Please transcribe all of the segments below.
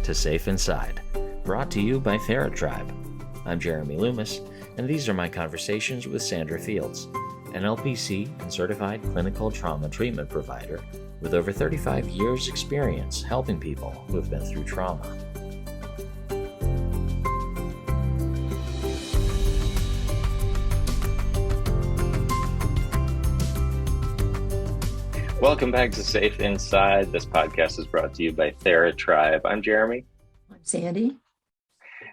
to Safe Inside, brought to you by TheraTribe. I'm Jeremy Loomis, and these are my conversations with Sandra Fields, an LPC and certified clinical trauma treatment provider with over 35 years' experience helping people who have been through trauma. Welcome back to Safe Inside. This podcast is brought to you by TheraTribe. I'm Jeremy. I'm Sandy.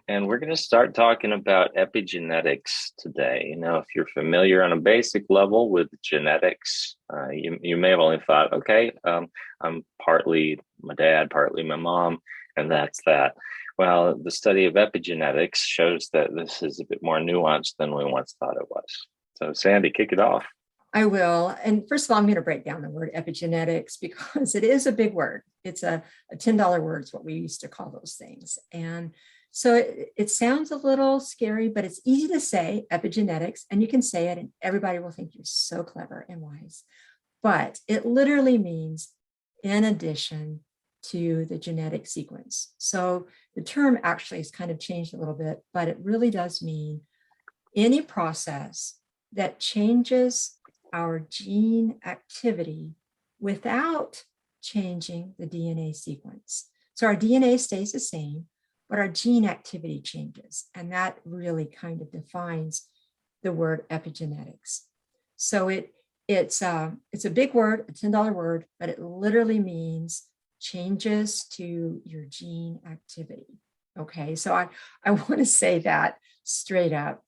And we're going to start talking about epigenetics today. You know, if you're familiar on a basic level with genetics, you may have only thought, okay, I'm partly my dad, partly my mom, and that's that. Well, the study of epigenetics shows that this is a bit more nuanced than we once thought it was. So, Sandy, kick it off. I will. And first of all, I'm going to break down the word epigenetics because it is a big word. It's a $10 word is what we used to call those things. And so it sounds a little scary, but it's easy to say epigenetics, and you can say it and everybody will think you're so clever and wise. But it literally means in addition to the genetic sequence. So the term actually has kind of changed a little bit, but it really does mean any process that changes our gene activity without changing the DNA sequence. So our DNA stays the same, but our gene activity changes. And that really kind of defines the word epigenetics. So it's a big word, a $10 word, but it literally means changes to your gene activity. Okay, so I want to say that straight up.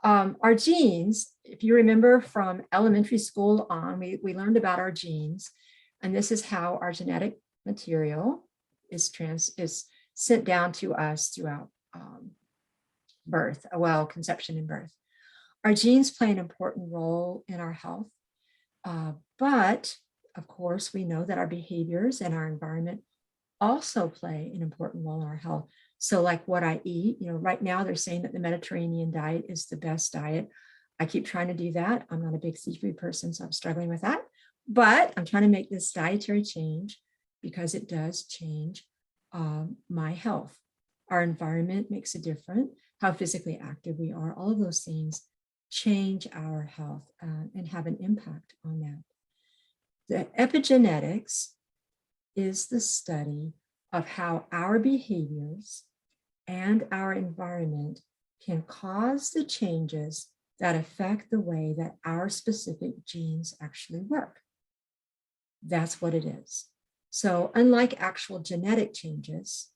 Our genes, if you remember from elementary school on, we learned about our genes, and this is how our genetic material is sent down to us throughout conception and birth. Our genes play an important role in our health, but of course, we know that our behaviors and our environment also play an important role in our health. So like what I eat, right now they're saying that the Mediterranean diet is the best diet. I keep trying to do that. I'm not a big seafood person, so I'm struggling with that. But I'm trying to make this dietary change because it does change my health. Our environment makes a difference, how physically active we are, all of those things change our health and have an impact on that. The epigenetics is the study of how our behaviors and our environment can cause the changes that affect the way that our specific genes actually work. That's what it is. So unlike actual genetic changes,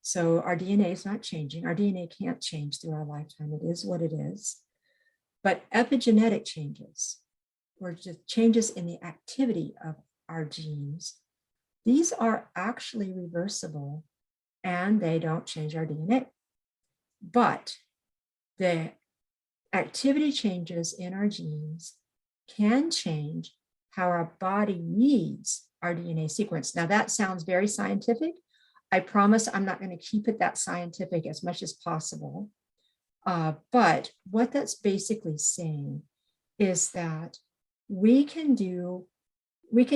so our DNA is not changing. Our DNA can't change through our lifetime. It is what it is. But epigenetic changes, or just changes in the activity of our genes, these are actually reversible and they don't change our DNA. But the activity changes in our genes can change how our body reads our DNA sequence. Now that sounds very scientific. I promise I'm not going to keep it that scientific as much as possible. But what that's basically saying is that we can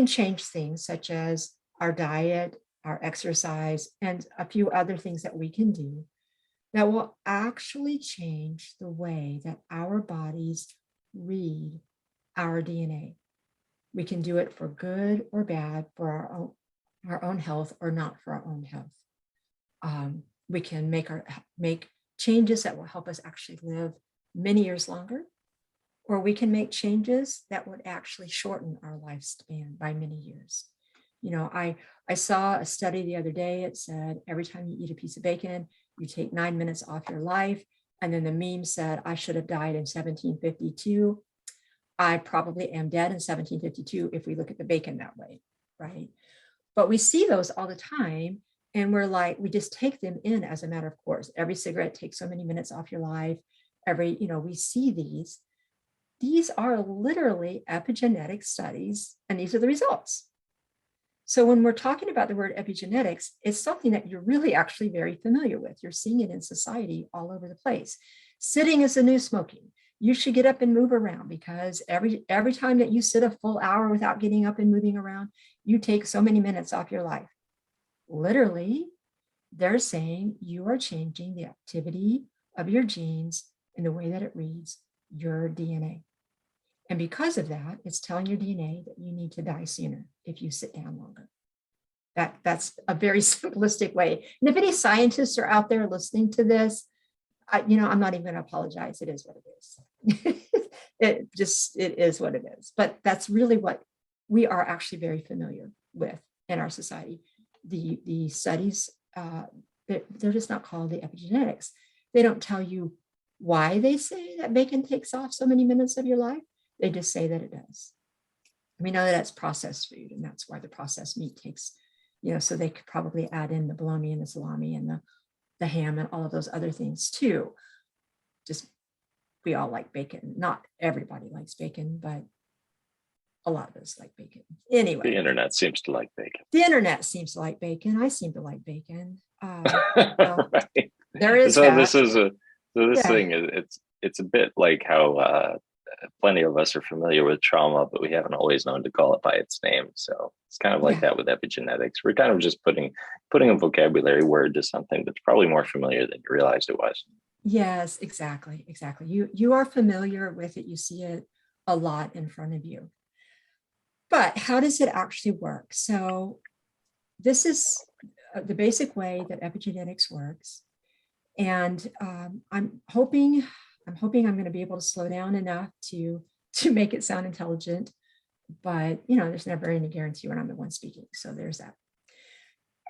change things such as our diet, our exercise, and a few other things that we can do that will actually change the way that our bodies read our DNA. We can do it for good or bad, for our own health or not for our own health. We can make changes that will help us actually live many years longer, or we can make changes that would actually shorten our lifespan by many years. I saw a study the other day. It said every time you eat a piece of bacon, you take 9 minutes off your life. And then the meme said, I should have died in 1752. I probably am dead in 1752 if we look at the bacon that way, right? But we see those all the time. And we're like, we just take them in as a matter of course. Every cigarette takes so many minutes off your life. We see these. These are literally epigenetic studies, and these are the results. So when we're talking about the word epigenetics, it's something that you're really actually very familiar with. You're seeing it in society all over the place. Sitting is the new smoking. You should get up and move around because every time that you sit a full hour without getting up and moving around, you take so many minutes off your life. Literally, They're saying you are changing the activity of your genes in the way that it reads your DNA. And because of that, it's telling your DNA that you need to die sooner if you sit down longer. That's a very simplistic way. And if any scientists are out there listening to this, I'm not even going to apologize. It is what it is. It is what it is. But that's really what we are actually very familiar with in our society. The studies, they're just not called the epigenetics. They don't tell you why they say that bacon takes off so many minutes of your life. They just say that it does. We know that it's processed food, and that's why the processed meat takes, so they could probably add in the bologna and the salami and the ham and all of those other things too. Just, we all like bacon. Not everybody likes bacon, but a lot of us like bacon. Anyway. The internet seems to like bacon. The internet seems to like bacon. I seem to like bacon. Right. There is so that. this is a so this Yeah. thing is it's a bit like how plenty of us are familiar with trauma, but we haven't always known to call it by its name. So it's kind of like that with epigenetics. We're kind of just putting a vocabulary word to something that's probably more familiar than you realized it was. Yes, exactly. You are familiar with it. You see it a lot in front of you. But how does it actually work? So this is the basic way that epigenetics works. And I'm hoping I'm going to be able to slow down enough to make it sound intelligent. But there's never any guarantee when I'm the one speaking. So there's that.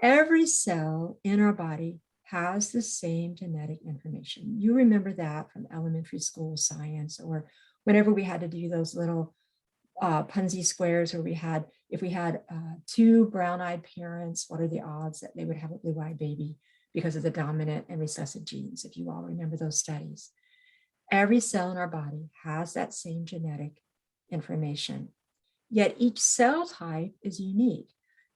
Every cell in our body has the same genetic information. You remember that from elementary school science, or whenever we had to do those little Punzi squares, where if we had two brown-eyed parents, what are the odds that they would have a blue-eyed baby because of the dominant and recessive genes, if you all remember those studies. Every cell in our body has that same genetic information, yet each cell type is unique.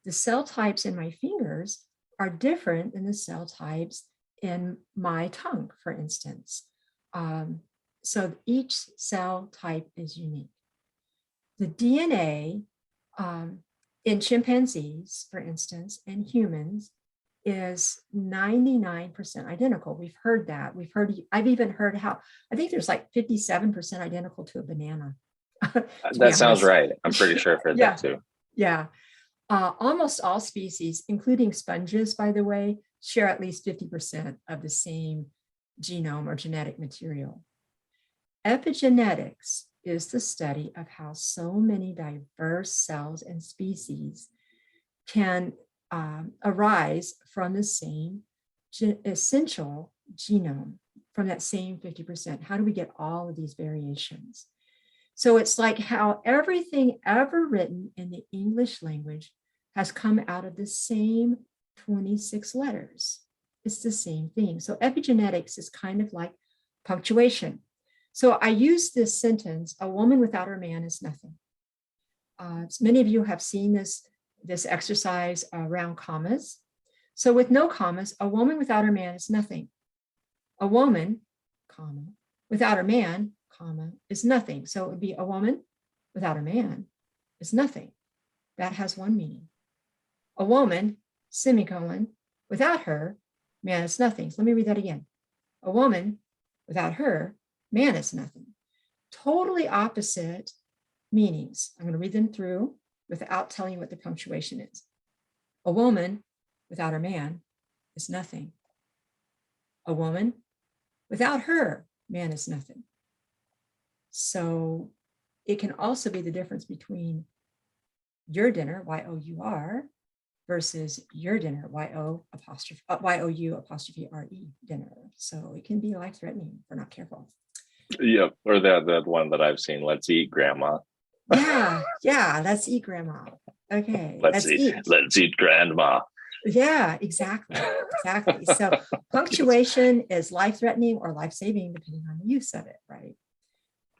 The cell types in my fingers are different than the cell types in my tongue, for instance. So each cell type is unique. The DNA in chimpanzees, for instance, and humans is 99% identical. We've heard that. I've even heard I think there's like 57% identical to a banana. That sounds right. I'm pretty sure I've heard that too. Yeah. Almost all species, including sponges, by the way, share at least 50% of the same genome or genetic material. Epigenetics is the study of how so many diverse cells and species can arise from the same essential genome, from that same 50%. How do we get all of these variations? So it's like how everything ever written in the English language has come out of the same 26 letters. It's the same thing. So epigenetics is kind of like punctuation. So I use this sentence, a woman without her man is nothing. Many of you have seen this exercise around commas. So with no commas, a woman without her man is nothing. A woman, comma, without her man, comma, is nothing. So it would be a woman without her man is nothing. That has one meaning. A woman, semicolon, without her, man is nothing. So let me read that again. A woman without her, man is nothing. Totally opposite meanings. I'm going to read them through without telling you what the punctuation is. A woman without her man is nothing. A woman without her man is nothing. So it can also be the difference between your dinner, Y-O-U-R, versus your dinner, Y-O-U apostrophe R-E, dinner. So it can be life-threatening if we're not careful. Yep, or that one that I've seen, let's eat grandma. Yeah, let's eat grandma. Okay, let's eat grandma. Yeah, exactly. So punctuation is life-threatening or life-saving, depending on the use of it, right?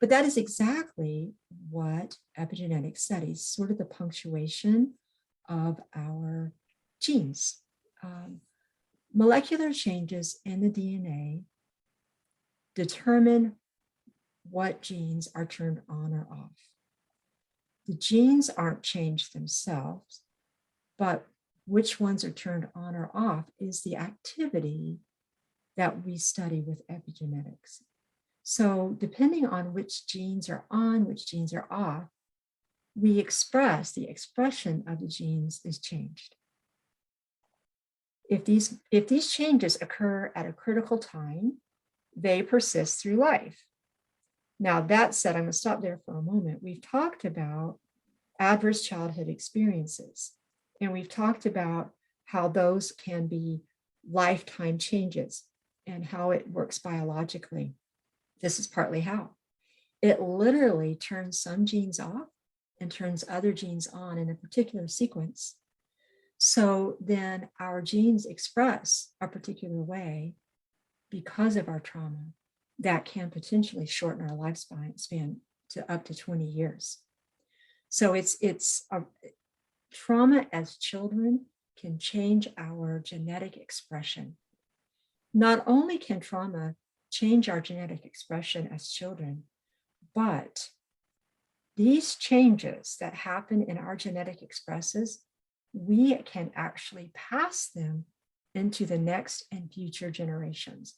But that is exactly what epigenetics studies, sort of the punctuation of our genes. Molecular changes in the DNA determine what genes are turned on or off. The genes aren't changed themselves, but which ones are turned on or off is the activity that we study with epigenetics. So depending on which genes are on, which genes are off, the expression of the genes is changed. If these changes occur at a critical time, they persist through life. Now, that said, I'm going to stop there for a moment. We've talked about adverse childhood experiences, and we've talked about how those can be lifetime changes and how it works biologically. This is partly how. It literally turns some genes off and turns other genes on in a particular sequence. So then our genes express a particular way because of our trauma that can potentially shorten our lifespan to up to 20 years. So trauma as children can change our genetic expression. Not only can trauma change our genetic expression as children, but these changes that happen in our genetic expresses, we can actually pass them into the next and future generations.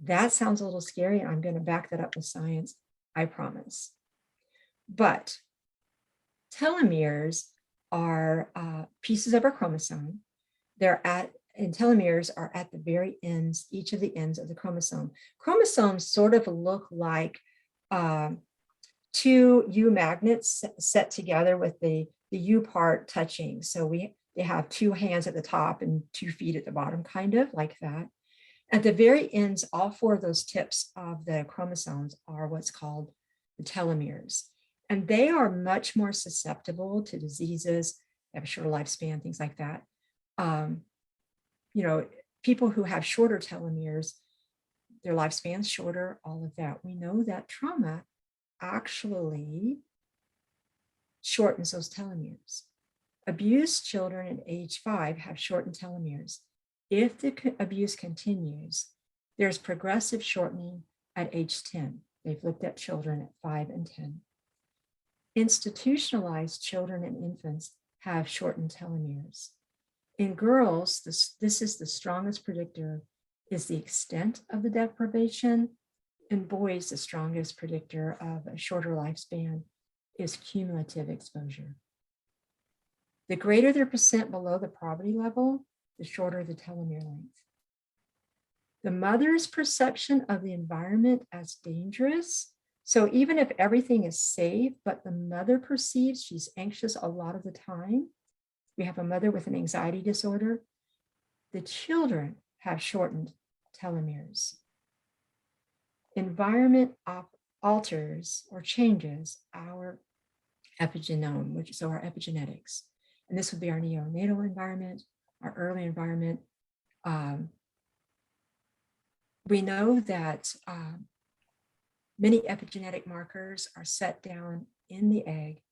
That sounds a little scary, and I'm going to back that up with science, I promise. But telomeres are pieces of our chromosome. And telomeres are at the very ends, each of the ends of the chromosome. Chromosomes sort of look like two U magnets set together with the U part touching. So they have two hands at the top and 2 feet at the bottom, kind of like that. At the very ends, all 4 of those tips of the chromosomes are what's called the telomeres. And they are much more susceptible to diseases, they have a shorter lifespan, things like that. People who have shorter telomeres, their lifespan's shorter, all of that. We know that trauma actually shortens those telomeres. Abused children at age 5 have shortened telomeres. If the abuse continues, there's progressive shortening at age 10. They've looked at children at 5 and 10. Institutionalized children and infants have shortened telomeres. In girls, this is the strongest predictor, is the extent of the deprivation. In boys, the strongest predictor of a shorter lifespan is cumulative exposure. The greater the percent below the poverty level, the shorter the telomere length. The mother's perception of the environment as dangerous. So even if everything is safe, but the mother perceives she's anxious a lot of the time, we have a mother with an anxiety disorder, the children have shortened telomeres. Environment alters or changes our epigenome, so our epigenetics. And this would be our neonatal environment, our early environment. We know that many epigenetic markers are set down in the egg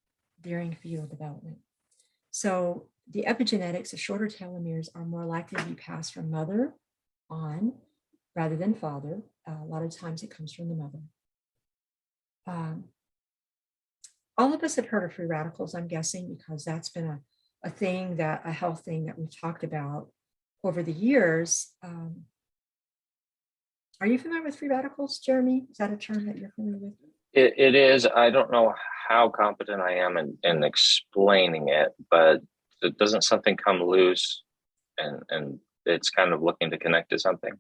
during fetal development. So the epigenetics, the shorter telomeres, are more likely to be passed from mother on rather than father. A lot of times it comes from the mother. All of us have heard of free radicals, I'm guessing, because that's been a health thing that we've talked about over the years. Are you familiar with free radicals, Jeremy? Is that a term that you're familiar with? It is. I don't know how competent I am in explaining it, but doesn't something come loose and it's kind of looking to connect to something?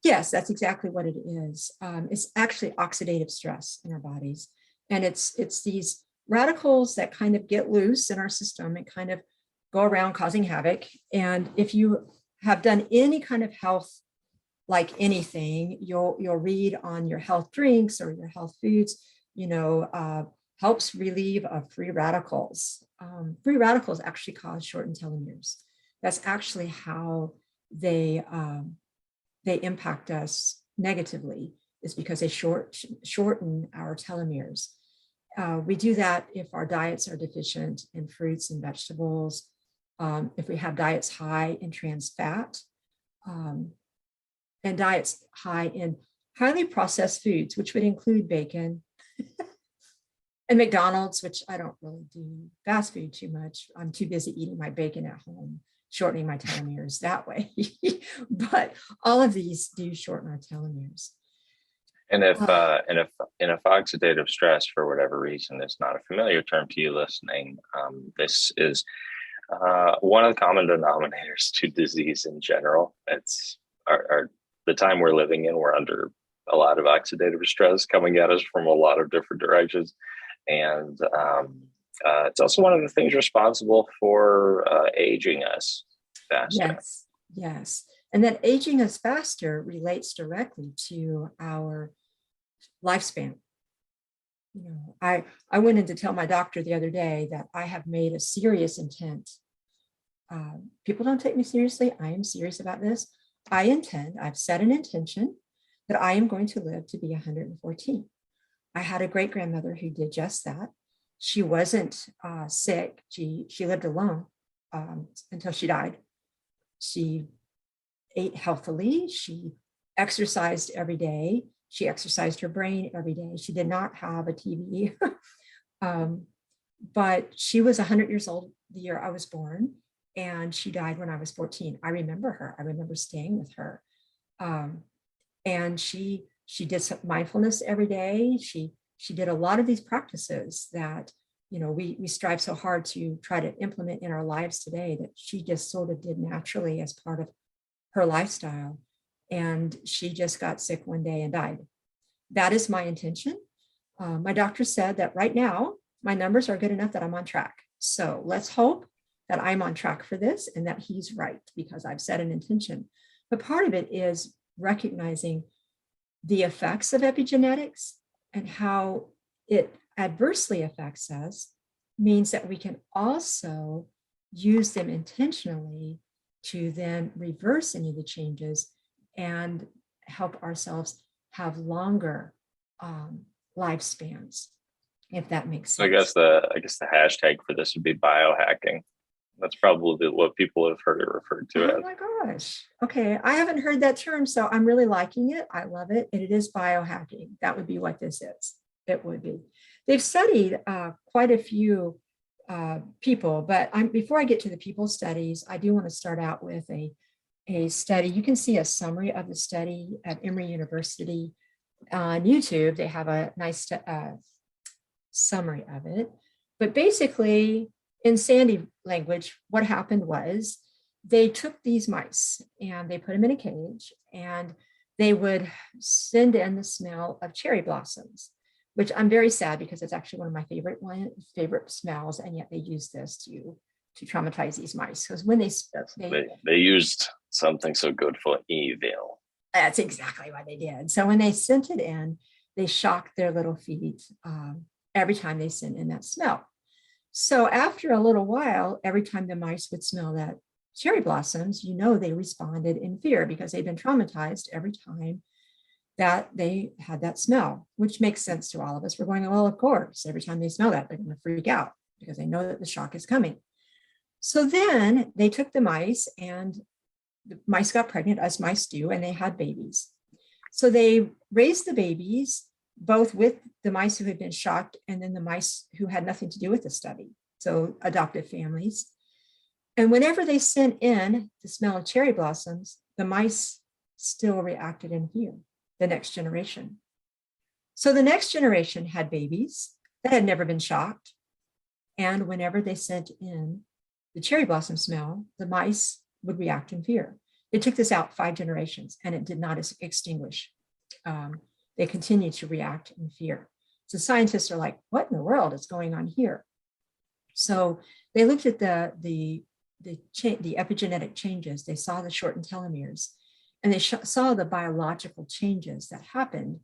Yes, that's exactly what it is. It's actually oxidative stress in our bodies. And it's these radicals that kind of get loose in our system and kind of go around causing havoc. And if you have done any kind of health, like anything, you'll read on your health drinks or your health foods, helps relieve of free radicals. Free radicals actually cause shortened telomeres. That's actually how they impact us negatively, is because they shorten our telomeres. We do that if our diets are deficient in fruits and vegetables, if we have diets high in trans fat, and diets high in highly processed foods, which would include bacon and McDonald's, which I don't really do fast food too much. I'm too busy eating my bacon at home shortening my telomeres that way. But all of these do shorten our telomeres. And if Uh, oxidative stress, for whatever reason, is not a familiar term to you listening, this is one of the common denominators to disease in general. It's the time we're living in. We're under a lot of oxidative stress coming at us from a lot of different directions, and it's also one of the things responsible for aging us faster. yes, yes. And that aging us faster relates directly to our lifespan. I went in to tell my doctor the other day that I have made a serious intent. People don't take me seriously. I am serious about this. I've set an intention that I am going to live to be 114. I had a great grandmother who did just that. She wasn't sick. She lived alone until she died. She ate healthily. She exercised every day. She exercised her brain every day. She did not have a TV. But she was 100 years old the year I was born, and she died when I was 14. I remember her. I remember staying with her. And she did some mindfulness every day. She did a lot of these practices that we strive so hard to try to implement in our lives today, that she just sort of did naturally as part of her lifestyle. And she just got sick one day and died. That is my intention. My doctor said that right now my numbers are good enough that I'm on track. So let's hope that I'm on track for this and that he's right, because I've set an intention. But part of it is recognizing the effects of epigenetics and how it adversely affects us means that we can also use them intentionally to then reverse any of the changes and help ourselves have longer lifespans, if that makes So sense. I guess the hashtag for this would be biohacking. That's probably what people have heard it referred to Oh as. my gosh. Okay. I haven't heard that term, so I'm really liking it. I love it. And it is biohacking. That would be what this is. It would be. They've studied quite a few people, but before I get to the people studies, I do want to start out with a study. You can see a summary of the study at Emory University on YouTube. They have a nice summary of it. But basically, in Sandy language, what happened was they took these mice and they put them in a cage, and they would send in the smell of cherry blossoms, which I'm very sad because it's actually one of my favorite smells, and yet they use this to traumatize these mice. Because when They used something so good for evil. that's exactly what they did. So when they sent it in, they shocked their little feet every time they sent in that smell. So after a little while, every time the mice would smell that cherry blossoms, they responded in fear because they'd been traumatized every time that they had that smell, which makes sense to all of us. We're going, well, of course, every time they smell that, they're going to freak out because they know that the shock is coming. So then they took the mice, and the mice got pregnant, as mice do, and they had babies. So they raised the babies both with the mice who had been shocked and then the mice who had nothing to do with the study, so adoptive families. And whenever they sent in the smell of cherry blossoms, the mice still reacted in fear, the next generation. So the next generation had babies that had never been shocked. And whenever they sent in the cherry blossom smell, the mice would react in fear. It took this out 5 generations and it did not extinguish. They continued to react in fear. So scientists are like, what in the world is going on here? So they looked at the epigenetic changes. They saw the shortened telomeres, and they saw the biological changes that happened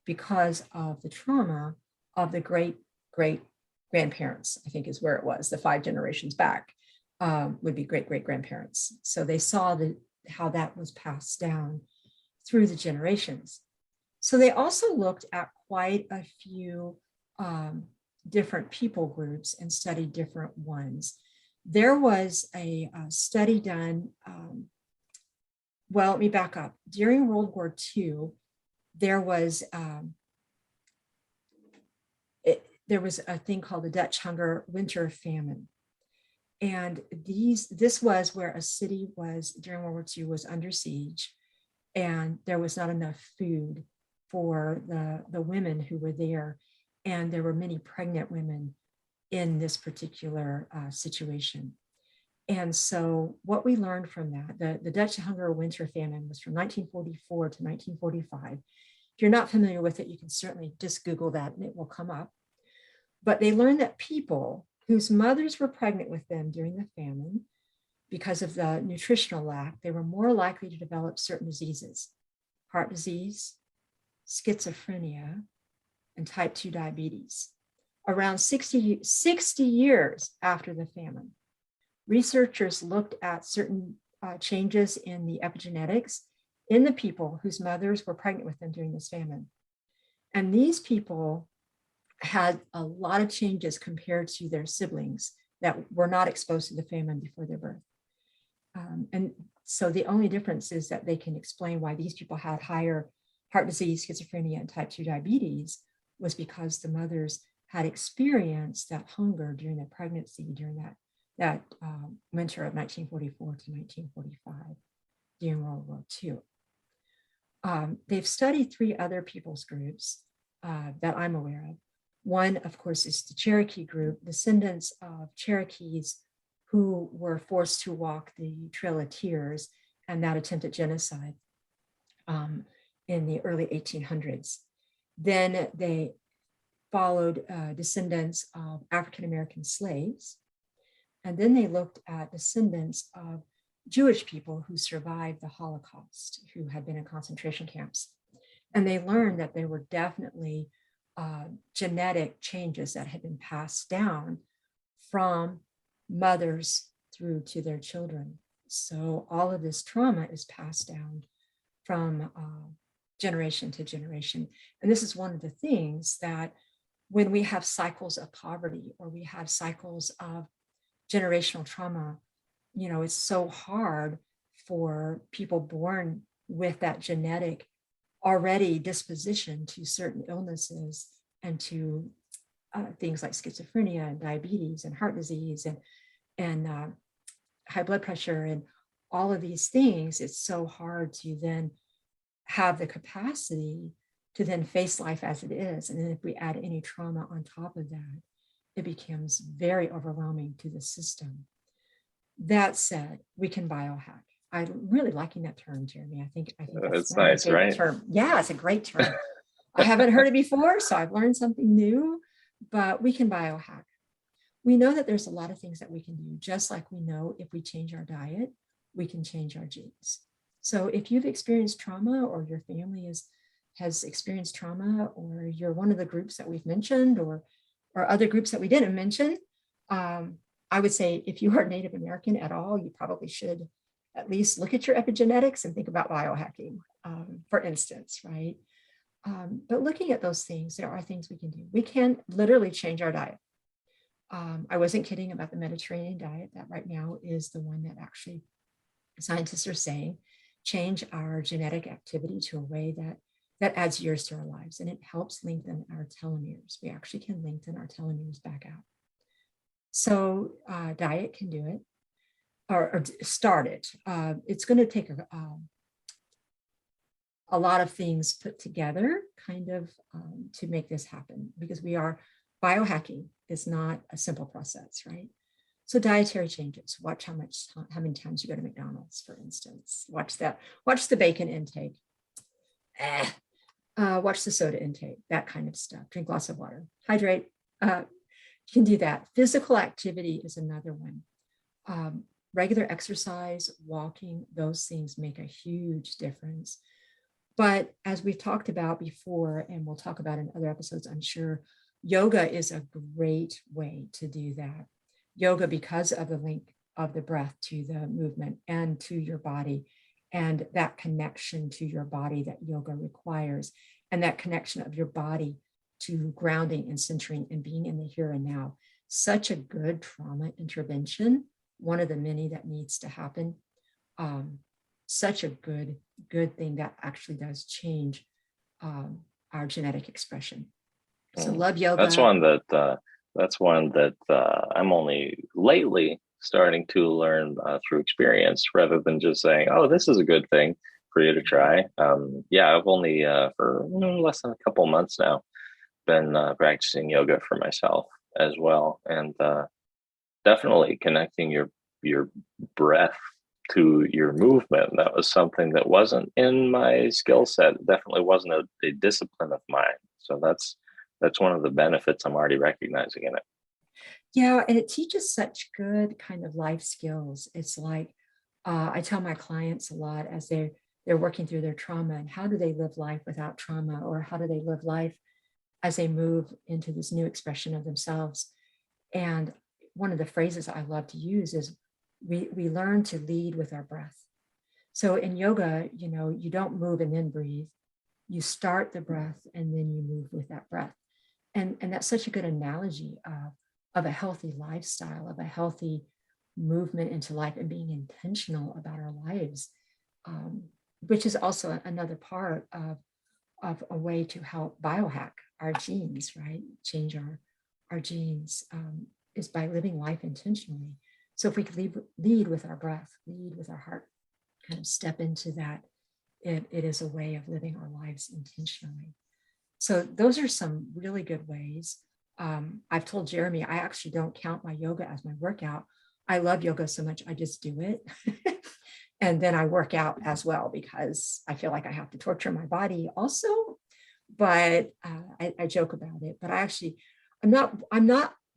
because of the trauma of the great grandparents, I think is where it was, the 5 generations back would be great grandparents. So they saw how that was passed down through the generations. So they also looked at quite a few different people groups and studied different ones. There was a study done, well, let me back up. During World War II, there was a thing called the Dutch hunger winter famine. And this was where a city was during World War II was under siege, and there was not enough food for the women who were there. And there were many pregnant women in this particular situation. And so what we learned from that, the Dutch Hunger Winter Famine was from 1944 to 1945. If you're not familiar with it, you can certainly just Google that and it will come up. But they learned that people whose mothers were pregnant with them during the famine, because of the nutritional lack, they were more likely to develop certain diseases: heart disease, schizophrenia, and type 2 diabetes. Around 60 years after the famine, researchers looked at certain changes in the epigenetics in the people whose mothers were pregnant with them during this famine. And these people had a lot of changes compared to their siblings that were not exposed to the famine before their birth. And so the only difference is that they can explain why these people had higher heart disease, schizophrenia, and type 2 diabetes was because the mothers had experienced that hunger during their pregnancy, during that winter of 1944 to 1945 during World War II. They've studied 3 other people's groups that I'm aware of. One, of course, is the Cherokee group, descendants of Cherokees who were forced to walk the Trail of Tears and that attempted genocide in the early 1800s. Then they followed descendants of African-American slaves. And then they looked at descendants of Jewish people who survived the Holocaust, who had been in concentration camps. And they learned that there were definitely genetic changes that had been passed down from mothers through to their children. So all of this trauma is passed down from generation to generation. And this is one of the things that when we have cycles of poverty or we have cycles of generational trauma, you know, it's so hard for people born with that genetic already disposition to certain illnesses and to things like schizophrenia and diabetes and heart disease and high blood pressure and all of these things. It's so hard to then have the capacity to then face life as it is. And then if we add any trauma on top of that, it becomes very overwhelming to the system. That said, we can biohack. I'm really liking that term, Jeremy. I think that's It's one of my nice, favorite right? terms. Yeah, it's a great term. I haven't heard it before, so I've learned something new, but we can biohack. We know that there's a lot of things that we can do, just like we know if we change our diet, we can change our genes. So if you've experienced trauma or your family has experienced trauma, or you're one of the groups that we've mentioned, or other groups that we didn't mention, I would say if you are Native American at all, you probably should at least look at your epigenetics and think about biohacking, for instance, right? But looking at those things, there are things we can do. We can literally change our diet. I wasn't kidding about the Mediterranean diet. That right now is the one that actually scientists are saying change our genetic activity to a way that adds years to our lives, and it helps lengthen our telomeres. We actually can lengthen our telomeres back out. So diet can do it, or start it. It's going to take a lot of things put together kind of to make this happen, because biohacking is not a simple process, right? So dietary changes, watch how many times you go to McDonald's, for instance. Watch the bacon intake. Watch the soda intake, that kind of stuff. Drink lots of water, hydrate. You can do that. Physical activity is another one. Regular exercise, walking, those things make a huge difference. But as we've talked about before, and we'll talk about in other episodes, I'm sure, yoga is a great way to do that. Yoga, because of the link of the breath to the movement and to your body, and that connection to your body that yoga requires, and that connection of your body to grounding and centering and being in the here and now. Such a good trauma intervention, one of the many that needs to happen. Such a good thing that actually does change our genetic expression. So love yoga. That's one that I'm only lately starting to learn through experience rather than just saying, "Oh, this is a good thing for you to try." Yeah, I've only for less than a couple months now been practicing yoga for myself as well, and definitely connecting your breath to your movement. That was something that wasn't in my skill set. It definitely wasn't a discipline of mine. So that's one of the benefits I'm already recognizing in it. Yeah, and it teaches such good kind of life skills. It's like I tell my clients a lot as they're working through their trauma and how do they live life without trauma, or how do they live life as they move into this new expression of themselves. And one of the phrases I love to use is we learn to lead with our breath. So in yoga, you don't move and then breathe. You start the breath and then you move with that breath. And that's such a good analogy of a healthy lifestyle, of a healthy movement into life and being intentional about our lives, um, which is also another part of a way to help biohack our genes, right? Change our genes is by living life intentionally. So if we could lead with our breath, lead with our heart, kind of step into that, it is a way of living our lives intentionally. So those are some really good ways. I've told Jeremy, I actually don't count my yoga as my workout. I love yoga so much, I just do it. And then I work out as well because I feel like I have to torture my body also. But I joke about it. But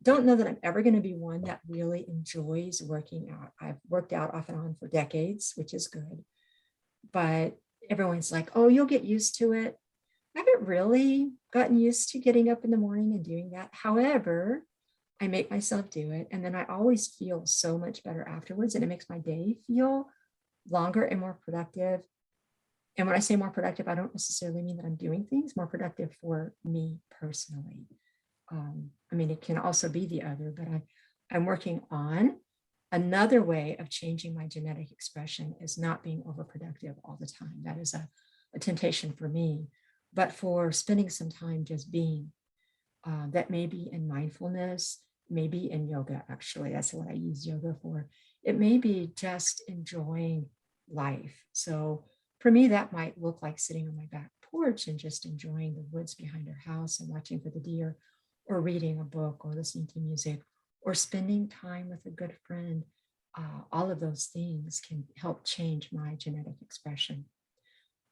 don't know that I'm ever going to be one that really enjoys working out. I've worked out off and on for decades, which is good. But everyone's like, oh, you'll get used to it. I haven't really gotten used to getting up in the morning and doing that. However, I make myself do it. And then I always feel so much better afterwards. And it makes my day feel longer and more productive. And when I say more productive, I don't necessarily mean that I'm doing things more productive for me personally. I mean, it can also be the other, but I'm working on another way of changing my genetic expression is not being overproductive all the time. That is a temptation for me, but for spending some time just being, that may be in mindfulness, maybe in yoga, actually. That's what I use yoga for. It may be just enjoying life. So for me, that might look like sitting on my back porch and just enjoying the woods behind our house and watching for the deer, or reading a book, or listening to music, or spending time with a good friend. All of those things can help change my genetic expression.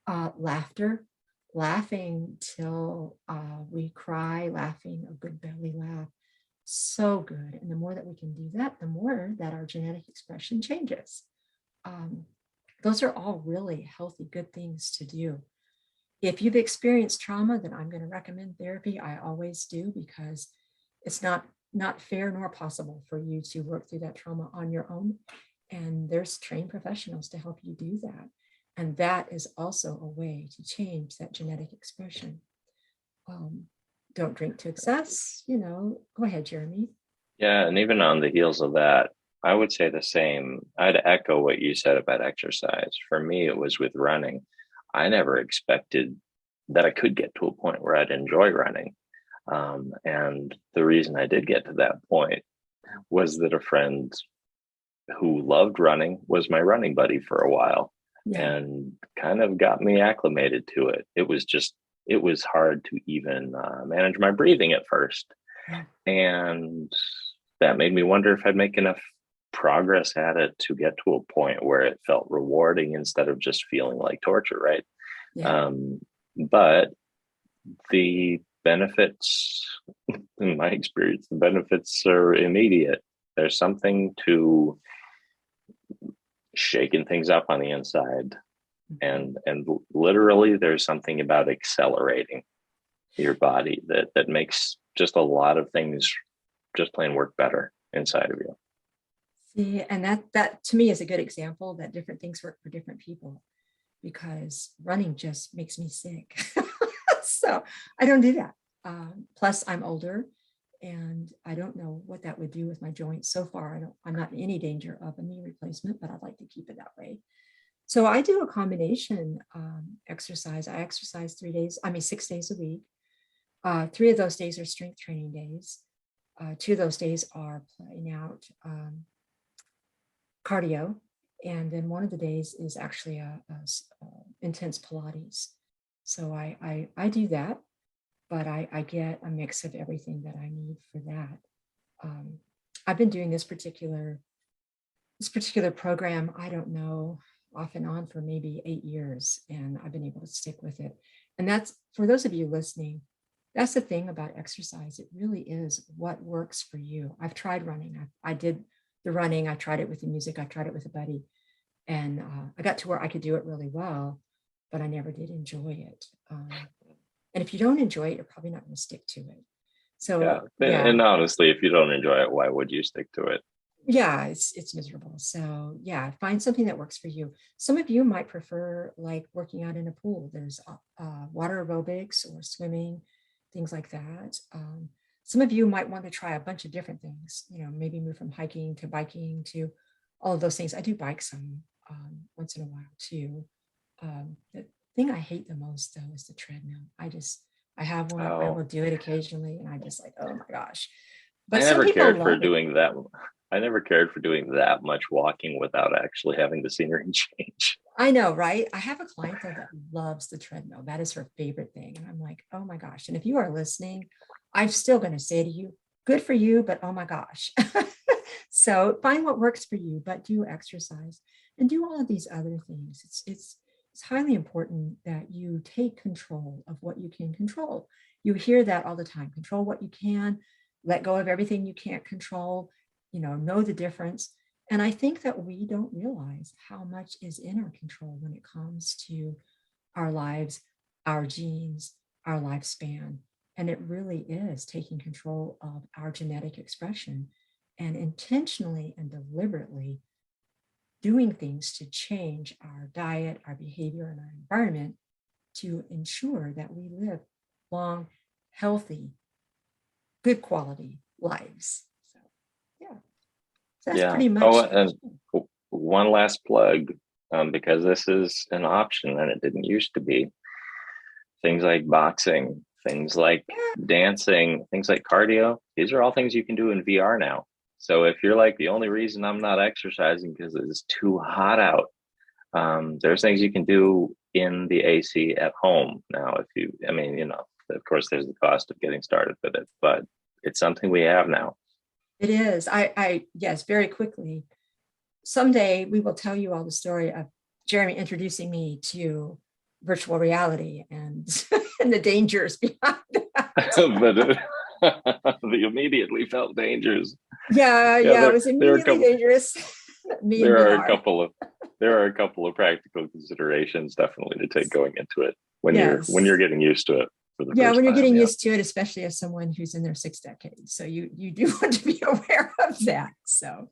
Laughter, laughing till we cry, laughing a good belly laugh, so good. And the more that we can do that, the more that our genetic expression changes. Um, those are all really healthy, good things to do. If you've experienced trauma, then I'm going to recommend therapy. I always do, because it's not fair nor possible for you to work through that trauma on your own. And there's trained professionals to help you do that. And that is also a way to change that genetic expression. Um, don't drink to excess, Go ahead, Jeremy. Yeah, and even on the heels of that, I would say the same. I'd echo what you said about exercise. For me, it was with running. I never expected that I could get to a point where I'd enjoy running. And the reason I did get to that point was that a friend who loved running was my running buddy for a while Yeah. and kind of got me acclimated to it. It was hard to even manage my breathing at first. Yeah. And that made me wonder if I'd make enough progress at it to get to a point where it felt rewarding instead of just feeling like torture, right? Yeah. Um, but the benefits, in my experience, the benefits are immediate. There's something to shaking things up on the inside, and literally there's something about accelerating your body that makes just a lot of things just plain work better inside of you. See, and that to me is a good example that different things work for different people, because running just makes me sick. So I don't do that. Plus, I'm older, and I don't know what that would do with my joints. So far, I'm not in any danger of a knee replacement, but I'd like to keep it that way. So I do a combination exercise. I exercise 6 days a week. 3 of those days are strength training days. 2 of those days are playing out cardio. And then one of the days is actually intense Pilates. So I do that, but I get a mix of everything that I need for that. Um, I've been doing this particular program, I don't know, off and on for maybe 8 years, and I've been able to stick with it. And that's for those of you listening, that's the thing about exercise. It really is what works for you. I've tried running. I did the running. I tried it with the music. I tried it with a buddy, and I got to where I could do it really well, but I never did enjoy it. And if you don't enjoy it, you're probably not going to stick to it. Yeah. So yeah, And honestly, if you don't enjoy it, why would you stick to it? yeah, it's miserable. So yeah, find something that works for you. Some of you might prefer like working out in a pool. There's water aerobics or swimming, things like that. Some of you might want to try a bunch of different things, maybe move from hiking to biking to all of those things. I do bike some once in a while too. The thing I hate the most though is the treadmill. I have one. I Oh, will do it occasionally, and I just like, oh my gosh. I But some never people cared for love it. doing that. I never cared for doing that much walking without actually having the scenery change. I know, right? I have a client though that loves the treadmill. That is her favorite thing. And I'm like, oh my gosh. And if you are listening, I'm still going to say to you, good for you, but oh my gosh. So find what works for you, but do exercise and do all of these other things. It's highly important that you take control of what you can control. You hear that all the time. Control what you can, let go of everything you can't control, know the difference. And I think that we don't realize how much is in our control when it comes to our lives, our genes, our lifespan. And it really is taking control of our genetic expression and intentionally and deliberately doing things to change our diet, our behavior, and our environment to ensure that we live long, healthy, good quality lives. So, yeah, so that's Yeah. pretty Oh, much the and one last plug, because this is an option and it didn't used to be. Things like boxing, things like dancing, things like cardio. These are all things you can do in VR now. So if you're like the only reason I'm not exercising because it's too hot out, there's things you can do in the AC at home now. If you, I mean, of course, there's the cost of getting started with it, but it's something we have now. It is. Yes, very quickly. Someday we will tell you all the story of Jeremy introducing me to virtual reality and and the dangers behind that. But they immediately felt dangers. Yeah, Yeah, yeah, it was there are a immediately couple. dangerous. Me and There are a VR. couple of there are a couple of practical considerations definitely to take going into it when you're Yes. getting used to it for the Yeah, first when you're time. getting Yeah. used to it, especially as someone who's in their sixth decade. So you do want to be aware of that. So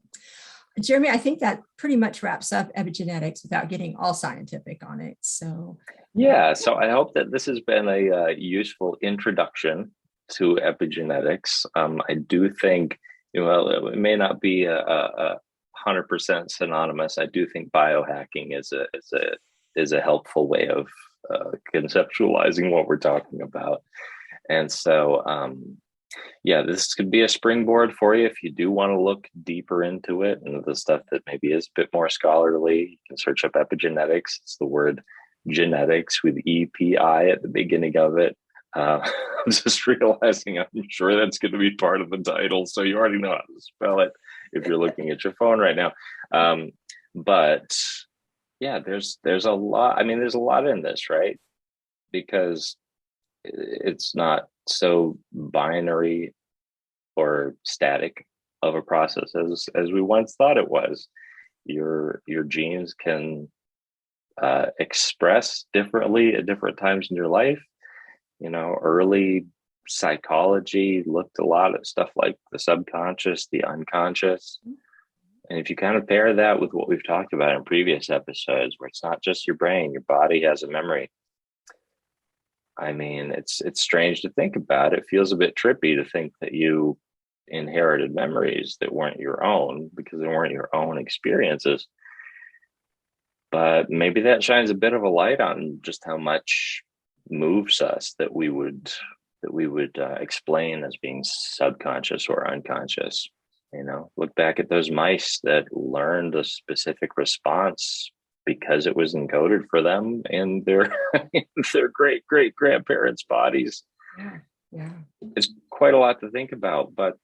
Jeremy, I think that pretty much wraps up epigenetics without getting all scientific on it. So Yeah. So yeah. I hope that this has been a useful introduction to epigenetics. I do think, it may not be a 100% synonymous. I do think biohacking is a helpful way of conceptualizing what we're talking about. And so, yeah, this could be a springboard for you if you do want to look deeper into it and the stuff that maybe is a bit more scholarly. You can search up epigenetics. It's the word genetics with EPI at the beginning of it. I'm just realizing I'm sure that's going to be part of the title. So you already know how to spell it if you're looking at your phone right now. But yeah, there's a lot. I mean, there's a lot in this, right? Because it's not so binary or static of a process as we once thought it was. Your genes can express differently at different times in your life. Early psychology looked a lot at stuff like the subconscious, the unconscious. And if you kind of pair that with what we've talked about in previous episodes, where it's not just your brain, your body has a memory. I mean, it's strange to think about. It feels a bit trippy to think that you inherited memories that weren't your own because they weren't your own experiences. But maybe that shines a bit of a light on just how much moves us that we would explain as being subconscious or unconscious. Look back at those mice that learned a specific response because it was encoded for them in their their great great grandparents' bodies. Yeah. Yeah. It's quite a lot to think about, but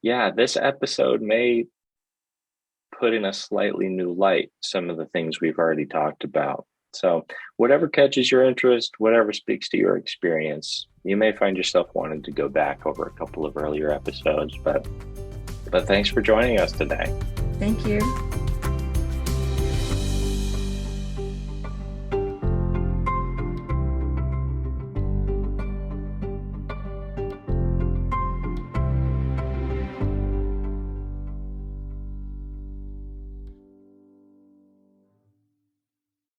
yeah, this episode may put in a slightly new light some of the things we've already talked about. So, whatever catches your interest, whatever speaks to your experience, you may find yourself wanting to go back over a couple of earlier episodes. But thanks for joining us today. Thank you.